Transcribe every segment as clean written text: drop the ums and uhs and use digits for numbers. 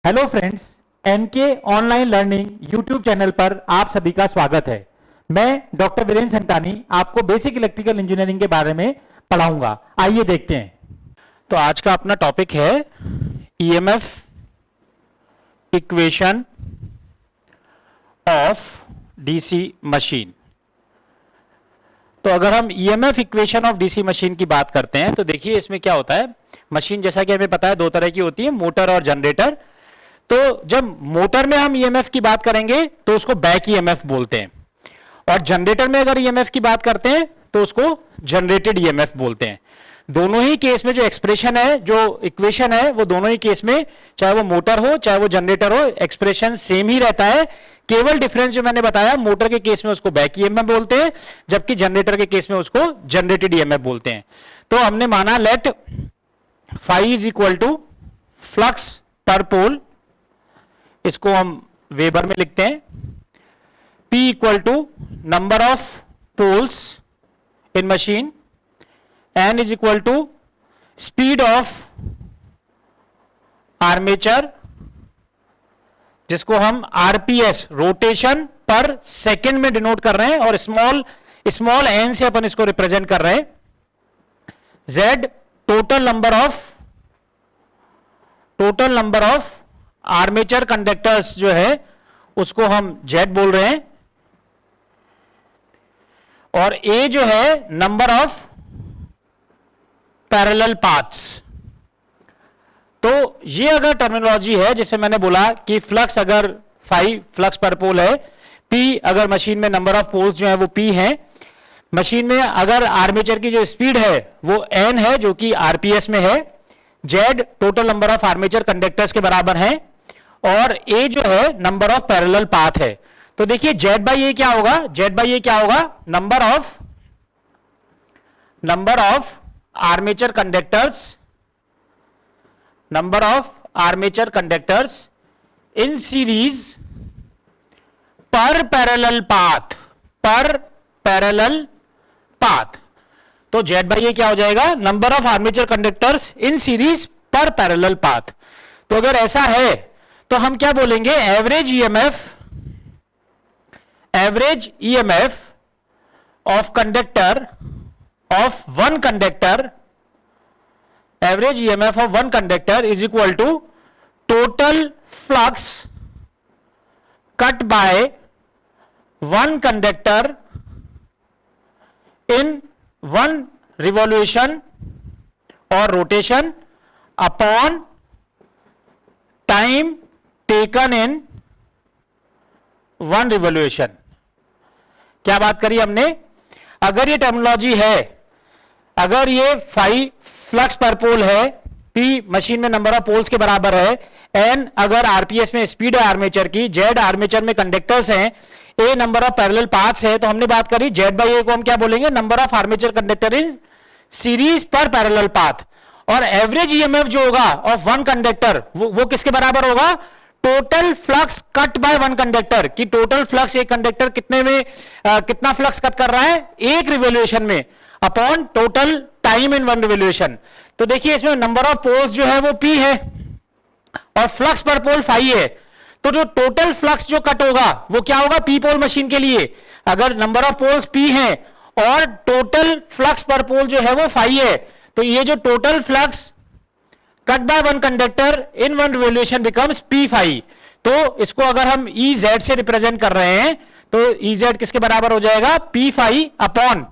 Hello friends, NK online learning YouTube channel पर आप सभी का स्वागत है। मैं डॉक्टर वीरेंद्र संतानी आपको बेसिक इलेक्ट्रिकल इंजीनियरिंग के बारे में पढ़ाऊंगा। आइए देखते हैं। तो आज का अपना टॉपिक है EMF equation of DC machine. तो अगर हम EMF equation of DC machine की बात करते हैं तो देखिए इसमें क्या होता है। मशीन जैसा कि हमें पता है दो तरह की होती है, मोटर और जनरेटर। तो जब मोटर में हम ईएमएफ की बात करेंगे तो उसको बैक ईएमएफ बोलते हैं, और जनरेटर में अगर ईएमएफ की बात करते हैं तो उसको जनरेटेड ईएमएफ बोलते हैं। दोनों ही केस में जो एक्सप्रेशन है, जो इक्वेशन है, वो दोनों ही केस में, चाहे वो मोटर हो चाहे वो जनरेटर हो, एक्सप्रेशन सेम ही रहता है। केवल डिफरेंस जो मैंने बताया, मोटर के केस में उसको बैक ईएमएफ बोलते हैं, जबकि जनरेटर के केस में उसको जनरेटेड ईएमएफ बोलते हैं। तो हमने माना let phi is equal to flux per pole, इसको हम वेबर में लिखते हैं। P equal to number of poles in machine, N is equal to speed of armature, जिसको हम आरपीएस रोटेशन पर सेकेंड में डिनोट कर रहे हैं, और स्मॉल n से अपन इसको रिप्रेजेंट कर रहे हैं। Z total number of armature conductors जो है उसको हम Z बोल रहे हैं, और A जो है नंबर ऑफ पैरेलल पाथ्स। तो ये अगर टर्मिनोलॉजी है जिसमें मैंने बोला कि फ्लक्स अगर फाई फ्लक्स पर पोल है, P अगर मशीन में नंबर ऑफ पोल्स जो है वो P है, मशीन में अगर आर्मेचर की जो स्पीड है वो N है जो कि आरपीएस में है, Z total number of armature conductors के बराबर है, और A जो है नंबर ऑफ पैरेलल पाथ है। तो देखिए Z बाई ए क्या होगा, Z बाई ए क्या होगा, number of armature conductors in series per parallel path. तो Z बाई ए क्या हो जाएगा, number of armature conductors in series per parallel path. तो अगर ऐसा है तो हम क्या बोलेंगे, average EMF of one conductor is equal to total flux cut by one conductor in one revolution और rotation upon time taken in one revolution. क्या बात करी हमने, अगर ये टर्मिनोलॉजी है, अगर ये फाई फ्लक्स पर पोल है, P मशीन में नंबर ऑफ पोल्स के बराबर है, N अगर आरपीएस में स्पीड है आर्मेचर की, Z आर्मेचर में कंडक्टर्स हैं, A number of parallel paths है, तो हमने बात करी Z बाई ए को हम क्या बोलेंगे, number of armature conductor in series per parallel path. और एवरेज ईएमएफ जो होगा ऑफ वन कंडक्टर वो किसके बराबर होगा, total flux cut by one conductor, कि टोटल फ्लक्स एक कंडक्टर कितने में कितना फ्लक्स कट कर रहा है एक रिवॉल्यूशन में, upon total time in one revolution. तो देखिए इसमें नंबर ऑफ पोल्स जो है वो P है और फ्लक्स पर पोल फाई है, तो जो टोटल फ्लक्स जो कट होगा वो क्या होगा, P पोल मशीन के लिए अगर नंबर ऑफ पोल्स P है और टोटल फ्लक्स पर पोल जो है वो फाई है, तो ये जो total flux cut by one conductor in one revolution becomes P phi. तो इसको अगर हम EZ से रिप्रेजेंट कर रहे हैं तो EZ किसके बराबर हो जाएगा, P phi upon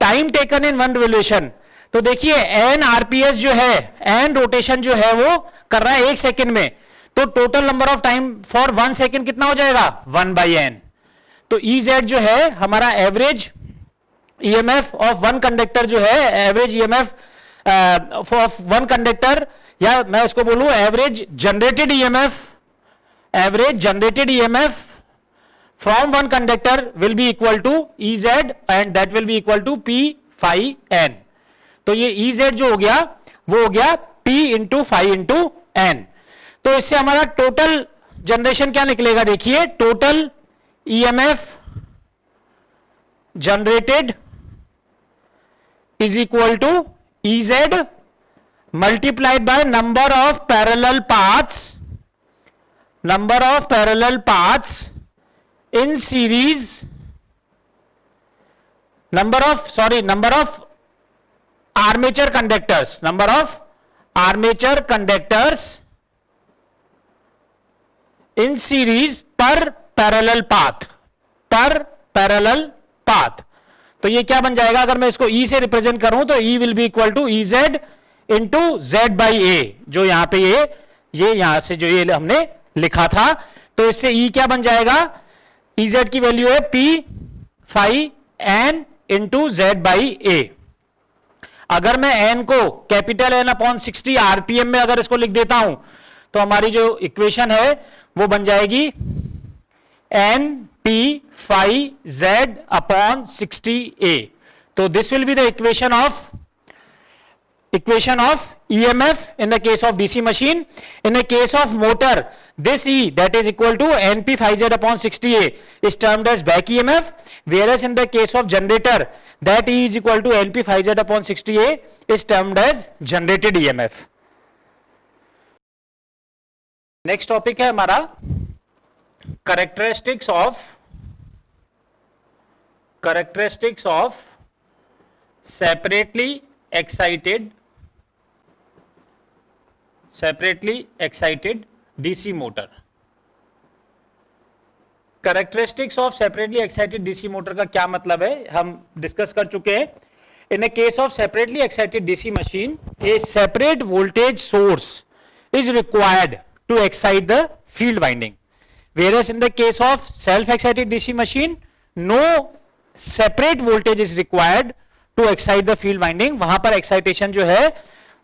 time taken in one revolution. तो देखिए N आरपीएस जो है, N रोटेशन जो है वो कर रहा है एक सेकेंड में, तो total number of time for one second कितना हो जाएगा, 1/n। तो EZ जो है हमारा average EMF of one conductor जो है, average EMF of one conductor, या मैं उसको बोलूं average generated EMF from one conductor will be equal to EZ and that will be equal to P phi N। तो ये EZ जो हो गया वो हो गया P into phi into N। तो इससे हमारा टोटल जनरेशन क्या निकलेगा, देखिए total EMF generated is equal to Ez multiplied by number of parallel paths number of parallel paths in series, number of armature conductors, number of armature conductors in series per parallel path, तो ये क्या बन जाएगा, अगर मैं इसको E से represent करूं तो E will be equal to EZ into Z by A, जो यहां पे ये यहां से जो ये हमने लिखा था, तो इससे E क्या बन जाएगा, EZ की वैल्यू है P phi N into Z by A. अगर मैं N को कैपिटल N अपॉन 60 आरपीएम में अगर इसको लिख देता हूं तो हमारी जो इक्वेशन है वो बन जाएगी N P phi Z upon 60A. So this will be the equation of EMF in the case of DC machine. In the case of motor, this E, that is equal to NP phi Z upon 60A, is termed as back EMF, whereas in the case of generator, that E is equal to NP phi Z upon 60A is termed as generated EMF. Next topic है हमारा characteristics of separately excited DC motor. Characteristics of separately excited DC motor का क्या मतलब है, हम discuss कर चुके हैं. In a case of separately excited DC machine, a separate voltage source is required to excite the field winding, whereas in the case of self excited DC machine, no separate voltage is required to excite the field winding. वहां पर excitation जो है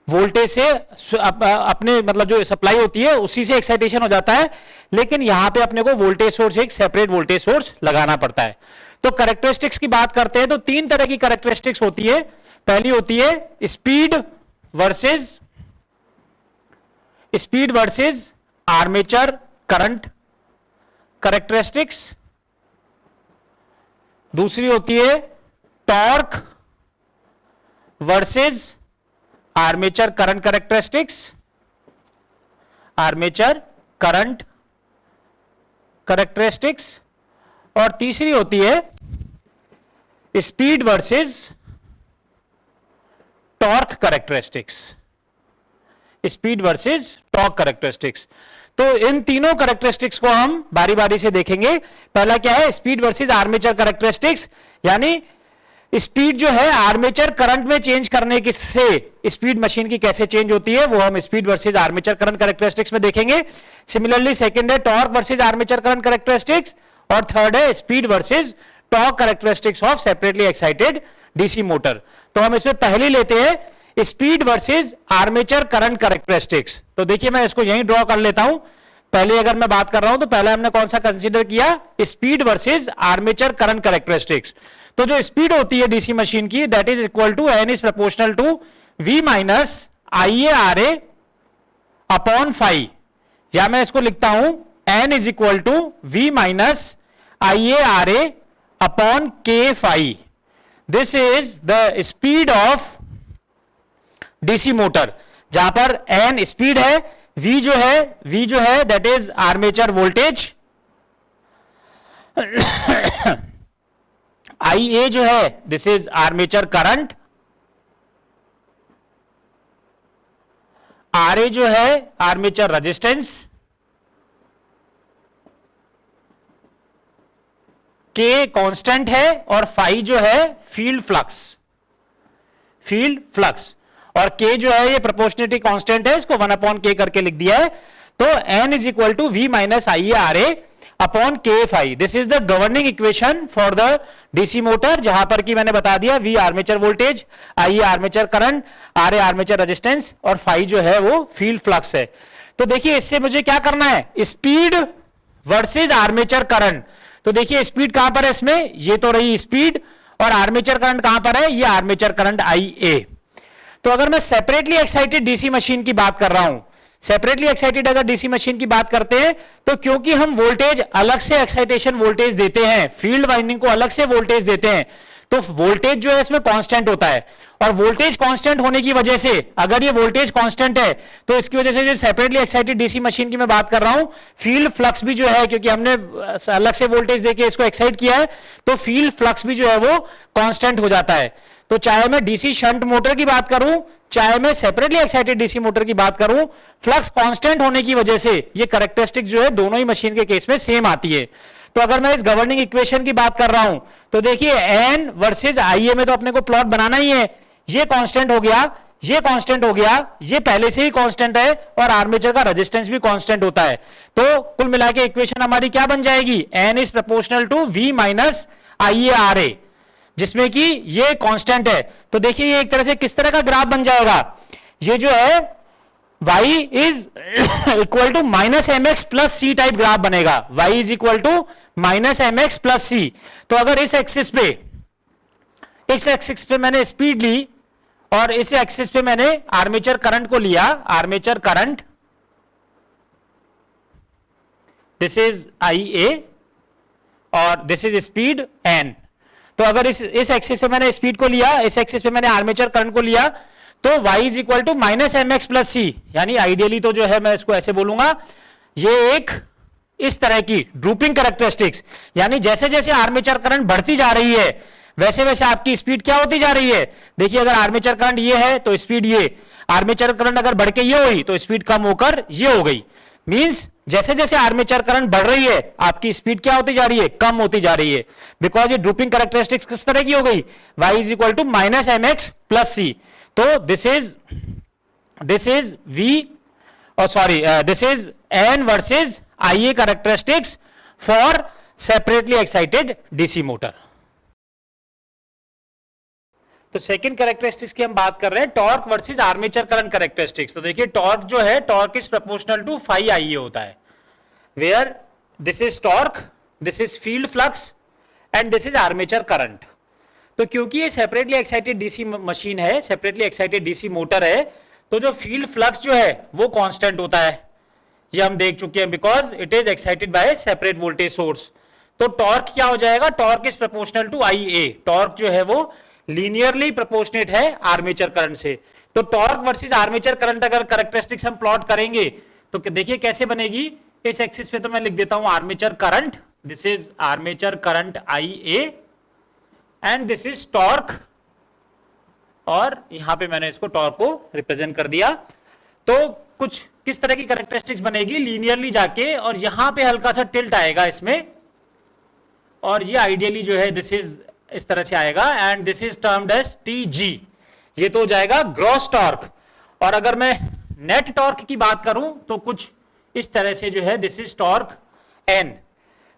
voltage से अपने मतलब जो supply होती है उसी से एक्साइटेशन हो जाता है, लेकिन यहां पे अपने को वोल्टेज सोर्स, एक सेपरेट वोल्टेज सोर्स लगाना पड़ता है. तो कैरेक्टरिस्टिक्स की बात करते हैं तो तीन तरह की कैरेक्टरिस्टिक्स होती है. पहली होती है speed versus armature current characteristics. दूसरी होती है torque versus armature current characteristics, और तीसरी होती है स्पीड वर्सेस टॉर्क कैरेक्टरिस्टिक्स. तो इन तीनों कैरेक्टरिस्टिक्स को हम बारी बारी से देखेंगे. पहला क्या है, स्पीड वर्सेस आर्मेचर कैरेक्टरिस्टिक्स, यानी स्पीड जो है आर्मेचर करंट में चेंज करने की से स्पीड मशीन की कैसे चेंज होती है वो हम speed versus armature current characteristics में देखेंगे. सिमिलरली सेकंड है torque versus armature current characteristics, और थर्ड है speed versus torque characteristics of separately excited DC motor. तो हम इसमें पहले लेते हैं speed versus armature current characteristics. तो देखिए मैं इसको यहीं ड्रॉ कर लेता हूं. पहले अगर मैं बात कर रहा हूं तो पहले हमने कौन सा कंसीडर किया, speed versus armature current characteristics. तो जो स्पीड होती है डीसी मशीन की, that is equal to N is proportional to V minus I A R A upon phi, या मैं इसको लिखता हूं N is equal to V minus I A R A upon K phi. This is the speed of DC motor, जहां पर N speed है, V जो है that is armature voltage, I A जो है this is armature current, R A जो है armature resistance, के कांस्टेंट है, और फाई जो है फील्ड फ्लक्स, और के जो है ये प्रोपोर्शनलिटी कांस्टेंट है, इसको 1/k करके लिख दिया है. तो n is equal to V minus I A R A upon K phi. This is the governing equation for the DC motor, जहां पर कि मैंने बता दिया V armature voltage, I armature current, R A armature resistance, और phi जो है वो फील्ड फ्लक्स है. तो देखिए इससे मुझे क्या करना है, स्पीड वर्सेस आर्मेचर करंट. तो देखिए स्पीड कहां पर है इसमें, ये तो रही स्पीड, और आर्मेचर करंट कहां पर है, ये आर्मेचर करंट आई ए. तो अगर मैं सेपरेटली एक्साइटेड डीसी मशीन की बात कर रहा हूं, सेपरेटली एक्साइटेड अगर डीसी मशीन की बात करते हैं, तो क्योंकि हम वोल्टेज अलग से एक्साइटेशन वोल्टेज देते हैं, फील्ड वाइंडिंग को अलग से वोल्टेज देते हैं, तो वोल्टेज जो है इसमें कांस्टेंट होता है, और वोल्टेज कांस्टेंट होने की वजह से, अगर ये वोल्टेज कांस्टेंट है तो इसकी वजह से जो सेपरेटली एक्साइटेड डीसी मशीन की मैं बात कर रहा हूं, फील्ड फ्लक्स भी जो है, क्योंकि हमने अलग से वोल्टेज देके इसको एक्साइट किया है, तो फील्ड फ्लक्स भी जो है वो कांस्टेंट हो जाता है। तो चाहे मैं डीसी शंट मोटर की बात करूं, चाहे मैं सेपरेटली एक्साइटेड डीसी मोटर की बात करूं, फ्लक्स कांस्टेंट होने की वजह से ये कैरेक्टरिस्टिक जो है दोनों ही मशीन के केस में सेम आती है। तो अगर मैं इस गवर्निंग इक्वेशन की बात कर रहा हूं, तो देखिए एन वर्सेस आईए में तो अपने को प्लॉट बनाना ही है। ये कांस्टेंट हो गया, ये कांस्टेंट हो गया, ये पहले से ही कांस्टेंट है, और आर्मेचर का रेजिस्टेंस भी कांस्टेंट होता है। तो कुल मिला के इक्वेशन हमारी क्या बन जाएगी, N is proportional to V minus IA R A, जिसमें कि ये कांस्टेंट है। तो देखिए ये एक तरह से किस तरह का ग्राफ बन जाएगा, ये जो है y is equal to minus M X plus C type graph बनेगा, y is equal to minus M X plus C. तो अगर इस एक्सिस पे मैंने स्पीड ली, और इस एक्सिस पे मैंने आर्मेचर करंट को लिया, armature current, this is I A और दिस इज स्पीड एन। तो अगर इस एक्सिस पे मैंने स्पीड को लिया, इस एक्सिस पे मैंने आर्मेचर करंट को लिया, तो y is equal to minus M X plus C, यानी आइडियली तो जो है मैं इसको ऐसे बोलूंगा, ये एक इस तरह की ड्रूपिंग कैरेक्टरिस्टिक्स, यानी जैसे जैसे आर्मेचर करंट बढ़ती जा रही है वैसे वैसे आपकी स्पीड क्या होती जा रही है। देखिए अगर आर्मेचर करंट ये है तो स्पीड ये, आर्मेचर करंट अगर बढ़ के ये हुई तो स्पीड कम होकर ये हो गई। मींस जैसे जैसे आर्मेचर करंट बढ़ रही है आपकी स्पीड क्या होती जा रही है, कम होती जा रही है, बिकॉज ये ड्रूपिंग कैरेक्टरिस्टिक्स किस तरह की हो गई, y is equal to minus M X plus C. तो दिस इज v, और sorry this is n versus IA characteristics for separately excited DC motor. तो सेकंड कैरेक्टरिस्टिक्स की हम बात कर रहे हैं, torque versus armature current characteristics. तो देखिए टॉर्क जो है, torque is proportional to phi IA होता है, where this is torque, this is field flux and this is armature current. तो क्योंकि ये सेपरेटली एक्साइटेड डीसी मशीन है, सेपरेटली एक्साइटेड डीसी मोटर है, तो जो फील्ड फ्लक्स जो है वो कांस्टेंट होता है, ये हम देख चुके हैं, because it is excited by separate voltage source. तो टॉर्क क्या हो जाएगा, torque is proportional to IA, torque जो है वो लीनियरली प्रोपोर्शनेट है आर्मेचर करंट से। तो टॉर्क वर्सेस आर्मेचर करंट अगर कैरेक्टरिस्टिक्स हम प्लॉट करेंगे तो देखिए कैसे बनेगी, इस एक्सिस पे तो मैं लिख देता हूं armature current, this is armature current IA and this is torque, और यहां पे मैंने इसको टॉर्क को रिप्रेजेंट कर दिया। तो कुछ किस तरह की कैरेक्टरिस्टिक्स बनेगी, लीनियरली जाके, और यहां पे हल्का सा टिल्ट आएगा इसमें, और ये आइडियली जो है दिस इज इस तरह से आएगा, and this is termed as TG, ये तो हो जाएगा ग्रॉस टॉर्क। और अगर मैं नेट टॉर्क की बात करूं तो कुछ इस तरह से जो है दिस इज टॉर्क N।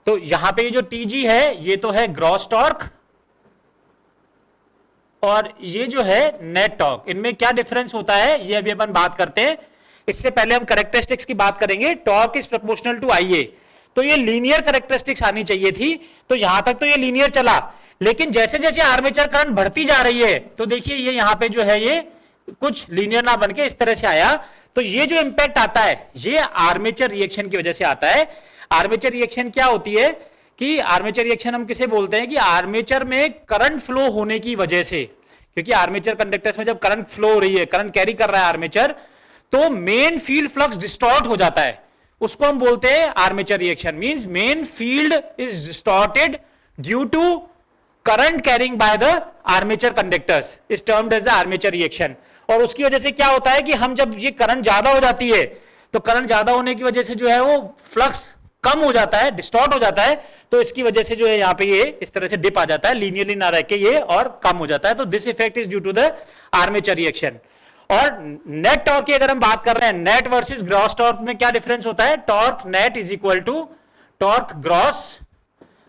तो यहां पे जो TG है ये तो है ग्रॉस टॉर्क, और ये जो है नेट टॉर्क, इनमें क्या डिफरेंस होता है ये अभी अपन बात करते हैं। इससे पहले हम कैरेक्टरिस्टिक्स की बात करेंगे। Torque is proportional to IA, तो ये लीनियर कैरेक्टरिस्टिक्स आनी चाहिए थी, तो यहां तक तो ये लीनियर चला, लेकिन जैसे जैसे आर्मेचर करंट बढ़ती जा रही है तो देखिए ये यहां पे जो है ये कुछ लीनियर ना बनके इस तरह से आया। तो ये जो इंपैक्ट आता है ये आर्मेचर रिएक्शन की वजह से आता है। आर्मेचर रिएक्शन क्या होती है कि आर्मेचर रिएक्शन हम किसे बोलते हैं कि आर्मेचर में करंट फ्लो होने की वजह से, क्योंकि आर्मेचर कंडक्टर्स में जब करंट फ्लो हो रही है, करंट कैरी कर रहा है आर्मेचर, तो मेन फील्ड फ्लक्स डिस्टॉर्ट हो जाता है, उसको हम बोलते हैं armature reaction. Means main field is distorted due to current carrying by the armature conductors, is termed as the armature reaction. और उसकी वजह से क्या होता है कि हम जब ये करंट ज्यादा हो जाती है तो करंट ज्यादा होने की वजह से जो है वो फ्लक्स कम हो जाता है, डिस्टॉर्ट हो जाता है, तो इसकी वजह से जो है यहाँ पे ये इस तरह से डिप आ जाता है, लीनियरली ना रह के ये और कम हो जाता है। तो this effect is due to the armature reaction. और नेट टॉर्क की अगर हम बात कर रहे हैं, नेट वर्सेस ग्रॉस टॉर्क में क्या डिफरेंस होता है, torque net is equal to torque gross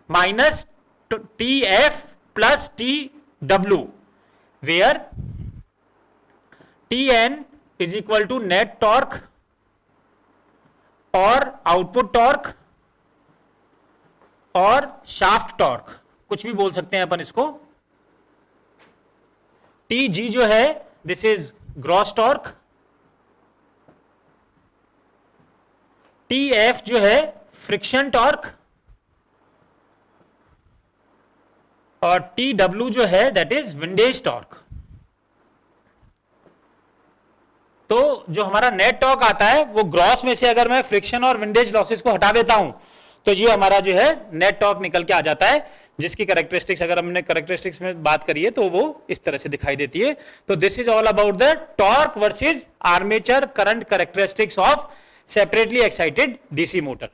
minus TF plus TW, where TN is equal to net torque और आउटपुट टॉर्क और शाफ्ट टॉर्क, कुछ भी बोल सकते हैं अपन इसको। TG जो है this is gross torque, TF जो है फ्रिक्शन टॉर्क, और टी डब्ल्यू जो है दैट इज विंडेज टॉर्क। तो जो हमारा नेट टॉर्क आता है वो ग्रॉस में से अगर मैं फ्रिक्शन और विंडेज लॉसेस को हटा देता हूं तो ये हमारा जो है नेट टॉर्क निकल के आ जाता है, जिसकी कैरेक्टरिस्टिक्स अगर हमने कैरेक्टरिस्टिक्स में बात करी है तो वो इस तरह से दिखाई देती है। तो this is all about the torque versus armature current characteristics of separately excited DC motor.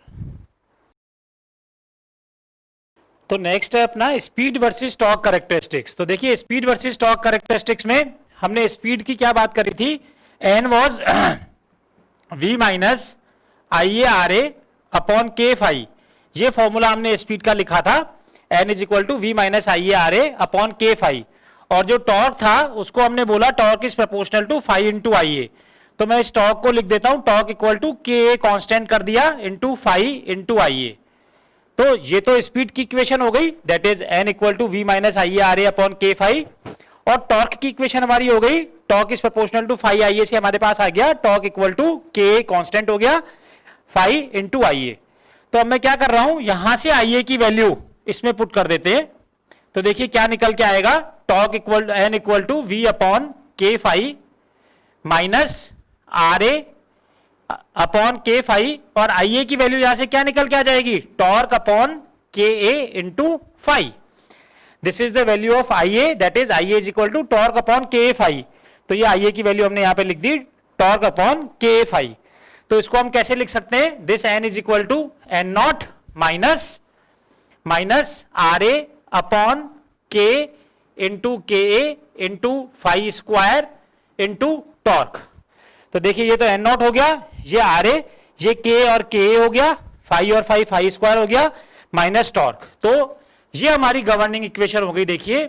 तो नेक्स्ट है अपना स्पीड वर्सेस टॉर्क कैरेक्टरिस्टिक्स। तो देखिए स्पीड वर्सेस टॉर्क कैरेक्टरिस्टिक्स में हमने स्पीड की क्या बात करी थी, N was v minus I A R A upon K phi, ये फॉर्मूला हमने स्पीड का लिखा था, n is equal to V minus I A R A upon K phi. और जो टॉर्क था उसको हमने बोला torque is proportional to phi into I A. तो मैं इस टॉर्क को लिख देता हूं टॉर्क इक्वल टू के ए कॉन्स्टेंट कर दिया into phi into I A. तो ये तो स्पीड की इक्वेशन हो गई, that is n equal to V minus I A R A upon K phi. और टॉर्क की इक्वेशन हमारी हो गई torque is proportional to phi I A से हमारे पास आ गया torque equal to K constant हो गया फाई इंटू आई ए। तो अब मैं क्या कर रहा हूं, यहां से आई ए की वैल्यू इसमें पुट कर देते हैं। तो देखिए क्या निकल के आएगा, torque equal N equal to V upon K phi minus R A upon K phi, और आई ए की वैल्यू यहां से क्या निकल के आ जाएगी, torque upon K A into phi. This is the value of I A, that is I A is equal to torque upon K phi. तो ये आई ए की वैल्यू हमने यहां पे लिख दी टॉर्क अपॉन के फाई। तो इसको हम कैसे लिख सकते हैं, this N is equal to N naught minus R A upon K into phi square into torque. तो देखिए ये तो एन नॉट हो गया, ये आर ए, ये के और के हो गया, फाई और फाई स्क्वायर हो गया माइनस टॉर्क। तो ये हमारी गवर्निंग इक्वेशन हो गई। देखिए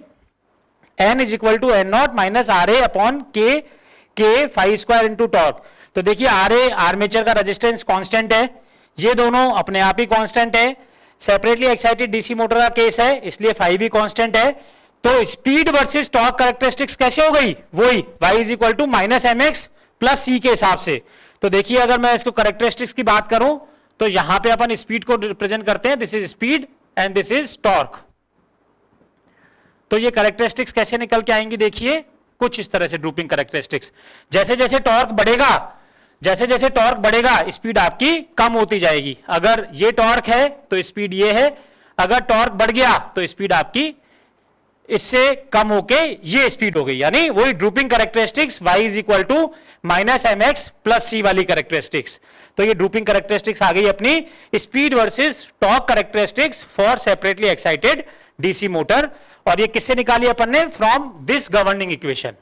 n is equal to N naught minus R A upon K phi square into torque. तो देखिए आर ए आर्मेचर का रेजिस्टेंस कांस्टेंट है, ये दोनों अपने आप ही कांस्टेंट है, सेपरेटली एक्साइटेड डीसी मोटर का केस है इसलिए फाई भी कांस्टेंट है। तो स्पीड वर्सेस टॉर्क कैरेक्टरिस्टिक्स कैसे हो गई, वही y is equal to minus M X plus C के हिसाब से। तो देखिए अगर मैं इसको कैरेक्टरिस्टिक्स की बात करूं तो यहां पे अपन स्पीड को रिप्रेजेंट करते हैं, this is speed and this is torque. तो ये कैरेक्टरिस्टिक्स कैसे निकल के आएंगी, देखिए कुछ इस तरह से ड्रूपिंग कैरेक्टरिस्टिक्स। जैसे जैसे टॉर्क बढ़ेगा स्पीड आपकी कम होती जाएगी। अगर ये टॉर्क है तो स्पीड ये है, अगर टॉर्क बढ़ गया तो स्पीड आपकी इससे कम होके ये स्पीड हो गई, यानी वही drooping characteristics y is equal to minus M X plus C वाली कैरेक्टरिस्टिक्स। तो ये ड्रूपिंग कैरेक्टरिस्टिक्स आ गई अपनी speed versus torque characteristics for separately excited DC motor. और ये किससे निकाली अपन ने, फ्रॉम दिस गवर्निंग इक्वेशन।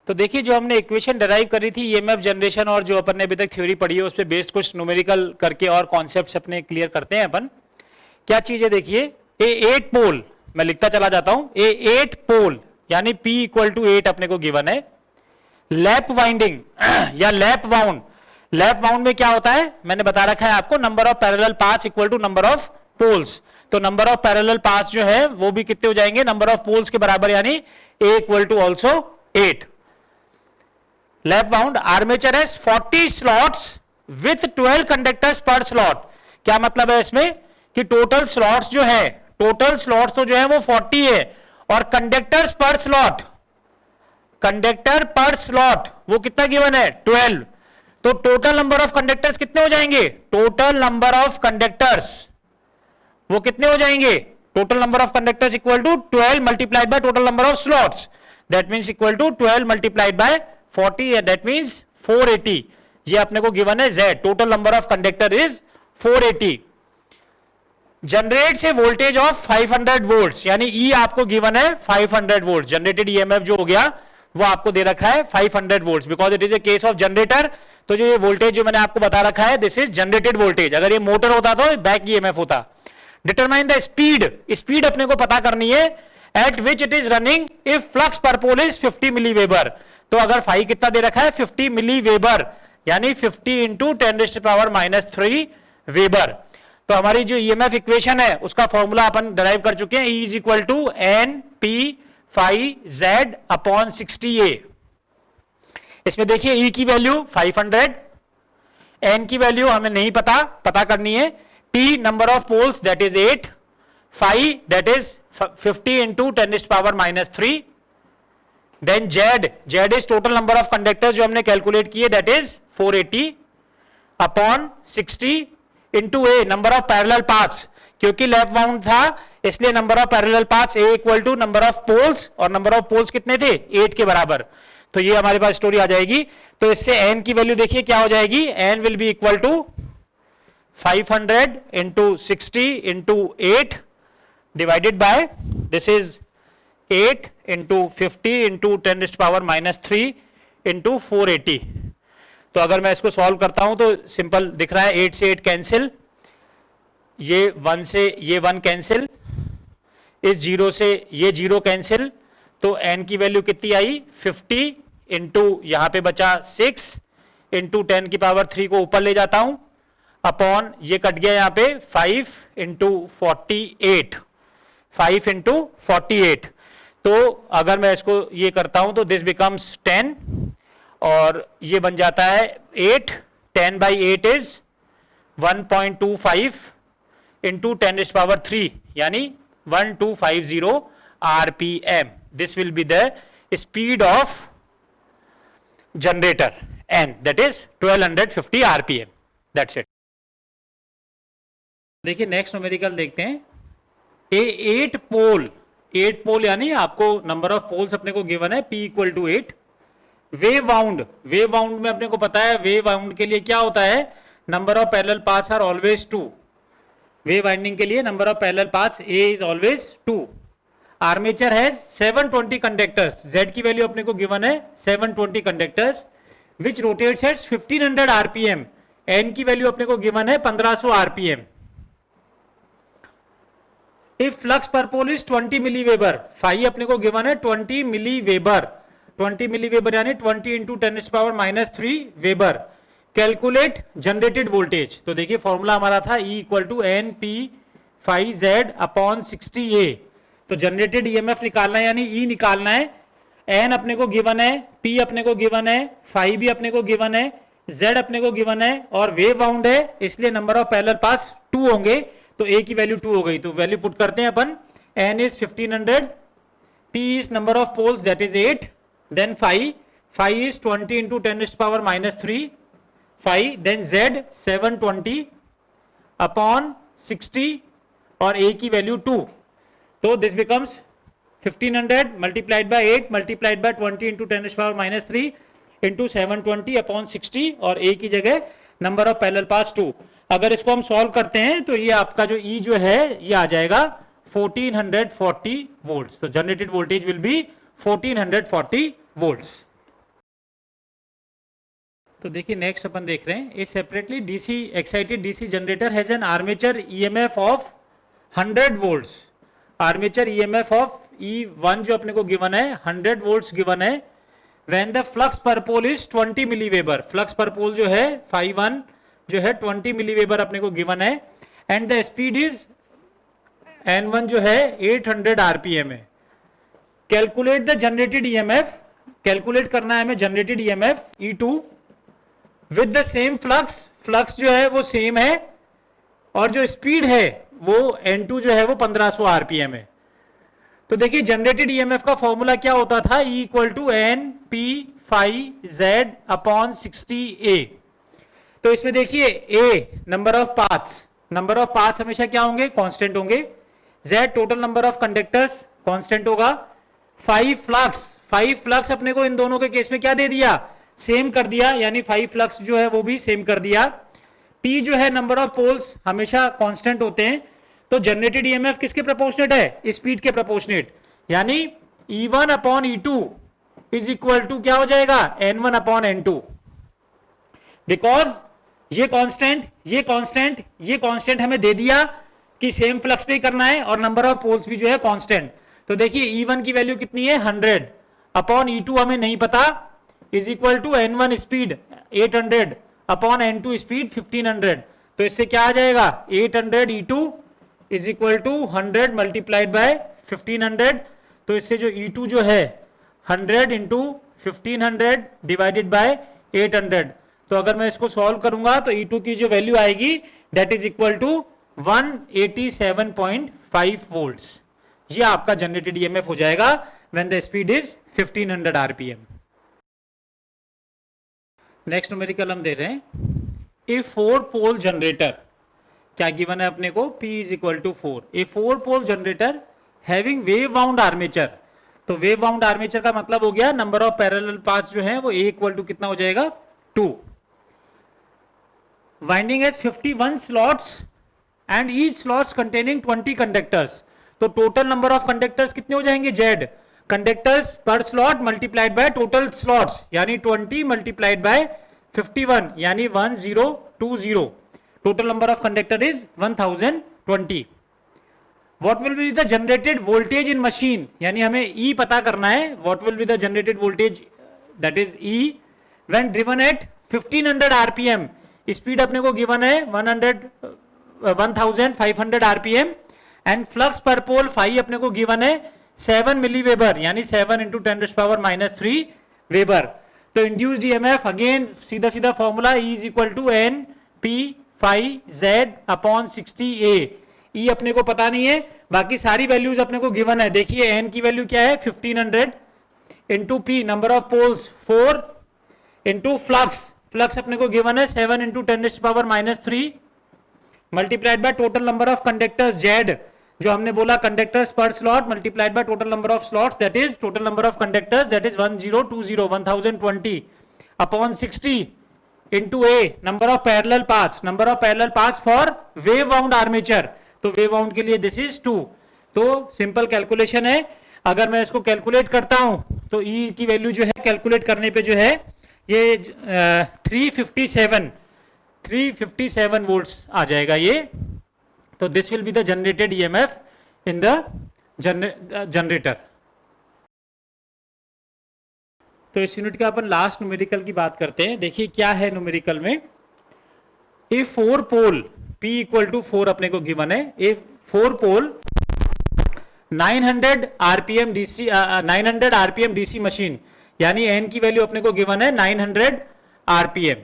तो देखिए जो हमने इक्वेशन डिराइव करी थी ईएमएफ जनरेशन और जो अपन ने अभी तक थ्योरी पढ़ी है उस पे बेस्ड कुछ न्यूमेरिकल करके और कॉन्सेप्ट्स अपने क्लियर करते हैं अपन। क्या चीज है देखिए, ए 8 पोल, मैं लिखता चला जाता हूं, ए 8 पोल यानी P इक्वल टू 8 अपने को गिवन है। लैप वाइंडिंग या लैप वाउंड में क्या होता है मैंने बता रखा है आपको, number of parallel paths equal to number of poles. तो नंबर ऑफ पैरेलल पाथ्स जो है वो भी कितने हो जाएंगे, नंबर ऑफ पोल्स के बराबर, यानी A equal to also 8। Lap wound armature has 40 slots with 12 conductors per slot. क्या मतलब है इसमें कि टोटल स्लॉट्स जो है, टोटल स्लॉट्स तो जो है वो 40 है, और कंडक्टर्स पर स्लॉट, कंडक्टर पर स्लॉट वो कितना गिवन है 12। तो टोटल नंबर ऑफ कंडक्टर्स कितने हो जाएंगे, टोटल नंबर ऑफ कंडक्टर्स वो कितने हो जाएंगे, total number of conductors equal to 12 multiplied by total number of slots, that means equal to 12 multiplied by 40, that means 480। ये अपने को गिवन है Z, total number of conductor is 480। Generate से voltage of 500 volts, यानी E आपको given है 500 volt, generated EMF जो हो गया वो आपको दे रखा है 500 volts, because it is a case of generator. तो जो ये वोल्टेज जो मैंने आपको बता रखा है दिस इज जनरेटेड वोल्टेज, अगर ये मोटर होता तो बैक ईएमएफ होता। डिटरमाइन द स्पीड, स्पीड अपने को पता करनी है eight which it is running if flux per pole is 50 milli weber. तो अगर फाई कितना दे रखा है 50 मिली वेबर, यानी 50 इंटू 10⁻³ वेबर। तो हमारी जो ईएमएफ इक्वेशन है उसका फॉर्मूला अपन डिराइव कर चुके हैं, E is equal to N P phi Z upon 60A। इसमें देखिए E की वैल्यू 500, N की वैल्यू हमें नहीं पता करनी है, T number of poles that is 8, phi that is 50 into 10 to the power minus 3. Then Z is total number of conductors जो हमने कैलकुलेट किए, that is 480 upon 60 into A number of parallel paths, क्योंकि left bound था इसलिए number of parallel paths A equal to number of poles, और number of poles कितने थे 8 के बराबर. तो ये हमारे पास स्टोरी आ जाएगी. तो इससे n की वैल्यू देखिए क्या हो जाएगी, n will be equal to 500 into 60 into 8 divided by this is 8 into 50 into 10 to the power minus 3 into 480. तो अगर मैं इसको सॉल्व करता हूं तो सिंपल दिख रहा है, 8 से 8 कैंसिल, ये 1 से ये 1 कैंसिल, इस 0 से ये 0 कैंसिल, तो n की वैल्यू कितनी आई 50 इंटू यहां पे बचा 6 इंटू 10 की पावर 3 को ऊपर ले जाता हूं अपॉन ये कट गया यहां पे 5 इंटू 48, 5 इंटू 48. तो अगर मैं इसको ये करता हूं तो दिस बिकम्स 10 और ये बन जाता है 8. 10 by 8 is 1.25 into 10 to the power 3 यानी 1250 RPM. This will be the speed of generator and that is 1250 RPM. That's it. देखिए नेक्स्ट न्यूमेरिकल देखते हैं. ए 8 पोल यानी आपको नंबर ऑफ पोल्स अपने को गिवन है P equal to 8. Wave wound में अपने को पता है वेव वाउंड के लिए क्या होता है, number of parallel paths are always 2. Wave winding के लिए number of parallel paths A is always 2. Armature has 720 conductors, Z की वैल्यू अपने को गिवन है 720 conductors which rotates at 1500 RPM. N की वैल्यू अपने को गिवन है 1500 RPM. If flux per pole is 20 milliweber, phi अपने को गिवन है 20 milliweber. 20 milliweber यानी 20 into 10 to the power minus 3 weber. Calculate generated voltage. तो देखिए फॉर्मूला हमारा था E equal to N P phi Z upon 60A. तो जनरेटेड ईएमएफ निकालना है यानी E निकालना है. N अपने को गिवन है, P अपने को गिवन है, फाई भी अपने को गिवन है, Z अपने को गिवन है और वेव बाउंड है इसलिए नंबर ऑफ पैरेलल पाथ्स 2 होंगे. तो A की वैल्यू 2 हो गई. तो वैल्यू पुट करते हैं अपन. N is 1500, P is number of poles that is 8, then phi is 20 into 10 to the power minus 3 phi, then Z 720 upon 60 और A की वैल्यू 2. तो this becomes 1500 multiplied by 8 multiplied by 20 into 10 to the power minus 3 into 720 upon 60 और A की जगह number of parallel paths 2. अगर इसको हम solve करते हैं तो ये आपका जो E जो है ये आ जाएगा 1440 वोल्ट्स. तो generated voltage will be 1440 volts. तो देखिए नेक्स्ट अपन देख रहे हैं. A separately DC excited DC generator has an armature EMF of 100 volts. Armature EMF of E1 जो अपने को गिवन है 100 वोल्ट्स गिवन है. When the flux per pole is 20 milliweber. Flux per पोल जो है फाई 1 जो है 20 मिलीवेबर अपने को गिवन है and the speed is N1 जो है 800 RPM है. Calculate the generated EMF. Calculate करना है हमें generated EMF E2 with the same flux. Flux जो है वो सेम है और जो स्पीड है वो N2 जो है वो 1500 RPM है. तो देखिए जनरेटेड ईएमएफ का फॉर्मूला क्या होता था, E equal to N P phi Z upon 60A. तो इसमें देखिए A नंबर ऑफ पाथ्स हमेशा क्या होंगे, कांस्टेंट होंगे. Z total number of conductors constant होगा. 5 फ्लक्स अपने को इन दोनों के केस में क्या दे दिया, सेम कर दिया यानी 5 फ्लक्स जो है वो भी सेम कर दिया. P जो है नंबर ऑफ पोल्स हमेशा कांस्टेंट होते हैं. तो जनरेटेड ईएमएफ किसके प्रोपोर्शनेट है, स्पीड के प्रोपोर्शनेट यानी E1 upon E2 is equal to क्या हो जाएगा N1 अपॉन N2. बिकॉज ये कांस्टेंट हमें दे दिया कि सेम फ्लक्स पे करना है और नंबर ऑफ पोल्स भी जो है कांस्टेंट. तो देखिए E1 की वैल्यू कितनी है 100 अपॉन E2 हमें नहीं पता is equal to N1 speed 800 अपॉन N2 स्पीड 1500. तो इससे क्या आ जाएगा 800 E2 is equal to 100 multiplied by 1500. तो इससे जो E2 जो है 100 इंटू 1500 डिवाइडेड बाय 800. तो अगर मैं इसको सॉल्व करूंगा तो E2 की जो वैल्यू आएगी that is equal to 187.5 volts. ये आपका जनरेटेड ईएमएफ हो जाएगा when the speed is 1500 RPM. Next numerical हम दे रहे हैं, ए 4 पोल जनरेटर, क्या गिवन है अपने को, P is equal to 4, a 4 pole generator having wave wound armature. तो वेव वाउंड आर्मेचर का मतलब हो गया नंबर ऑफ पैरेलल पाथ्स जो है वो A इक्वल टू कितना हो जाएगा, 2। Winding has 51 slots and each slots containing 20 conductors. तो टोटल नंबर ऑफ कंडक्टर्स कितने हो जाएंगे, Z, conductors per slot multiplied by total slots, यानी 20 मल्टीप्लाइड बाय 51 यानी 1020। Total number of conductor is 1020। What will be the generated voltage in machine, यानी हमें E पता करना है, what will be the generated voltage, that is E when driven at 1500 rpm। Speed अपने को given है 1500 rpm and flux per pole phi अपने को गिवन है 7 मिली वेबर, यानी 7 इंटू 10⁻³ वेबर। तो इंड्यूस्ड ईएमएफ अगेन सीधा सीधा formula E is equal to N P phi Z upon 60A। E अपने को पता नहीं है, बाकी सारी वैल्यूज अपने को गिवन है। देखिए n की वैल्यू क्या है 1500 into P number of poles 4 into flux अपने को गिवन है 7 into 10⁻³ multiplied by total number of conductors Z, जो हमने बोला conductors per slot multiplied by total number of slots, that is total number of conductors, that is 1020 upon 60 into A number of parallel paths for wave wound armature. तो wave wound के लिए this is 2। तो simple calculation है, अगर मैं इसको calculate करता हूं तो E की वैल्यू जो है कैलकुलेट करने पे जो है ये 357 वोल्ट्स आ जाएगा ये। तो this will be the generated EMF in the generator. तो इस यूनिट का अपन लास्ट न्यूमेरिकल की बात करते हैं। देखिए क्या है न्यूमेरिकल में, ए 4 पोल P इक्वल टू 4 अपने को गिवन है, ए 4 पोल 900 आरपीएम डीसी मशीन, यानी N की वैल्यू अपने को गिवन है 900 आरपीएम।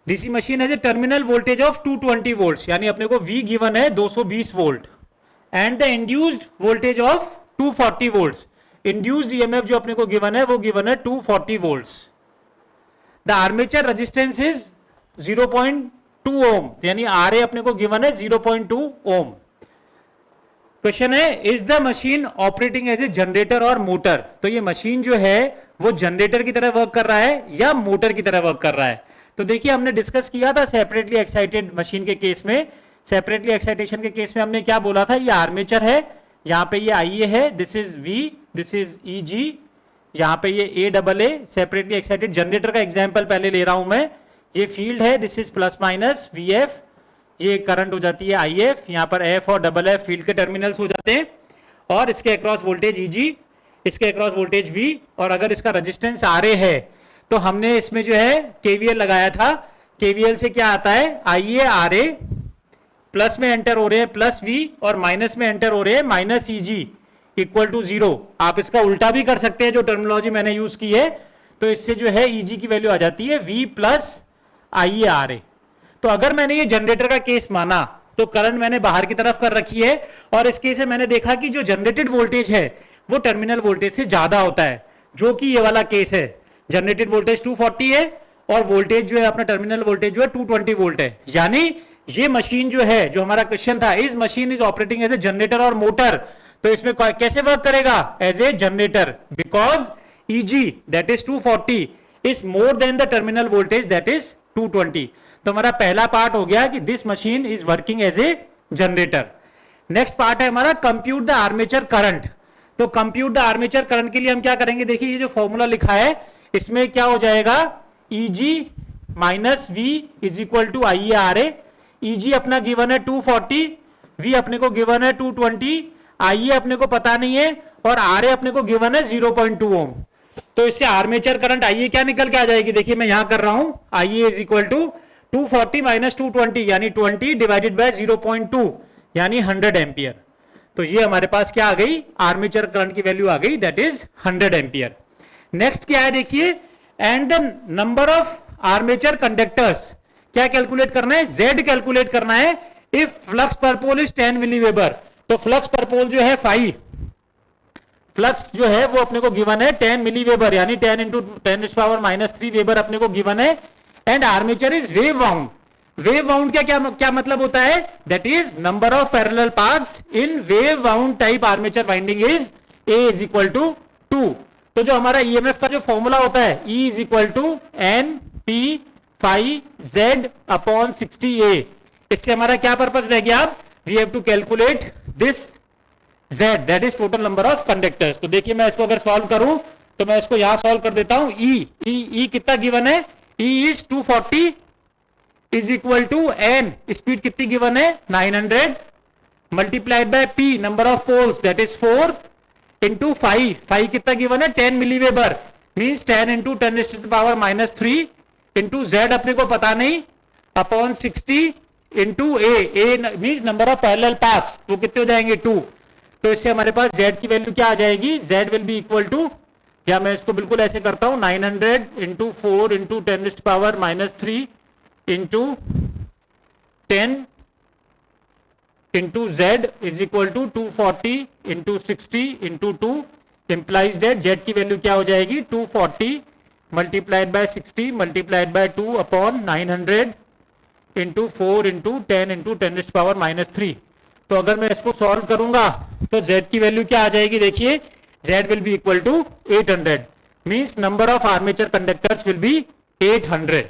डीसी मशीन है टर्मिनल वोल्टेज ऑफ 220 वोल्ट्स, यानी अपने को V गिवन है 220 volt and the induced voltage of 240 volts. Induced EMF जो अपने को गिवन है वो गिवन है 240 volts. The armature resistance is 0.2 ohm, यानी RA अपने को गिवन है 0.2 ओम। क्वेश्चन है is the machine operating as a generator or motor. तो ये मशीन जो है वो जनरेटर की तरह वर्क कर रहा है या मोटर की तरह वर्क कर रहा है। तो देखिए हमने डिस्कस किया था सेपरेटली एक्साइटेड मशीन के केस में, सेपरेटली एक्साइटेशन के केस में हमने क्या बोला था, ये आर्मेचर है, यहाँ पे ये IA है, this is V, this is EG, यहाँ पे ये AAA सेपरेटली एक्साइटेड जनरेटर का एग्जाम्पल पहले ले रहा हूं मैं। ये फील्ड है, this is plus minus VF, ये करंट हो जाती है IF, यहाँ पर F और FF फील्ड के टर्मिनल्स हो जाते हैं, और इसके अक्रॉस वोल्टेज EG, इसके अक्रॉस वोल्टेज V, और अगर इसका रेजिस्टेंस RA है तो हमने इसमें जो है KVL लगाया था। KVL से क्या आता है, IA RA प्लस में एंटर हो रहे हैं प्लस V और माइनस में एंटर हो रहे हैं माइनस EG इक्वल टू 0। आप इसका उल्टा भी कर सकते हैं जो टर्मिनोलॉजी मैंने यूज की है, तो इससे जो है EG की वैल्यू आ जाती है V प्लस IA RA। तो अगर मैंने ये जनरेटर का केस माना तो करंट मैंने बाहर की तरफ कर रखी है, और इस केस में मैंने देखा कि जो जनरेटेड वोल्टेज है वो टर्मिनल वोल्टेज से ज्यादा होता है, जो कि ये वाला केस है। जनरेटेड वोल्टेज 240 है और वोल्टेज जो है अपना टर्मिनल वोल्टेज जो है 220 वोल्ट है। यानी ये मशीन जो है, जो हमारा क्वेश्चन था, इस machine is operating as a generator or motor, तो इसमें कैसे वर्क करेगा, as a generator, because EG that is 240 is more than the terminal voltage that is 220। तो हमारा पहला पार्ट हो गया कि this machine is working as a generator. Next part है हमारा कंप्यूट द आर्मेचर करंट। तो कंप्यूट द आर्मेचर करंट के लिए हम क्या करेंगे, देखिए ये जो फॉर्मूला लिखा है इसमें क्या हो जाएगा, EG minus V is equal to IA RA। EG अपना गिवन है 240, V अपने को गिवन है 220, IA अपने को पता नहीं है, और RA अपने को गिवन है 0.2 ओम। तो इससे आर्मेचर करंट IA क्या निकल के आ जाएगी, देखिए मैं यहां कर रहा हूं, IA is equal to 240 minus 220 यानी 20 डिवाइडेड बाय 0.2 यानी 100 एम्पियर। तो ये हमारे पास क्या आ गई, आर्मेचर करंट की वैल्यू आ गई, दैट इज 100 एम्पियर। नेक्स्ट क्या है देखिए, and the number of armature conductors, क्या कैलकुलेट करना है, Z कैलकुलेट करना है if flux per pole is 10 milli weber, तो फ्लक्स पर पोल जो है फाई, फ्लक्स जो है वो अपने को गिवन है 10 मिली वेबर, यानी 10 इंटू 10⁻³ वेबर अपने को गिवन है। And armature is wave wound. Wave wound क्या मतलब होता है? That is number of parallel paths in wave wound type armature winding is A is equal to 2। तो जो हमारा ईएमएफ का जो फॉर्मूला होता है E is equal to N P phi Z upon 60A, इससे हमारा क्या पर्पज रह गया? अब we have to calculate this Z, that is total number of conductors. तो देखिए मैं इसको अगर सॉल्व करूं तो मैं इसको यहां सॉल्व कर देता हूं। E कितना गिवन है? E is 240 is equal to N, speed कितनी गिवन है? 900 multiplied by P, number of poles, that is 4 into five कितना गिवन है? 10 milli weber, means 10 into 10⁻³ into Z अपने को पता नहीं, upon 60 into A means number of parallel paths, वो कितने हो जाएंगे? 2। तो इससे हमारे पास Z की वैल्यू क्या आ जाएगी? Z will be equal to, या मैं इसको बिल्कुल ऐसे करता हूं, 900 into 4 into 10⁻³ into 10 into Z is equal to 240 into 60 into 2, implies that Z की वैल्यू क्या हो जाएगी? 240 multiplied by 60 multiplied by 2 upon 900 into 4 into 10 into 10⁻³ तो अगर मैं इसको सॉल्व करूंगा तो Z की वैल्यू क्या आ जाएगी? देखिए Z will be equal to 800, means number of armature conductors will be 800।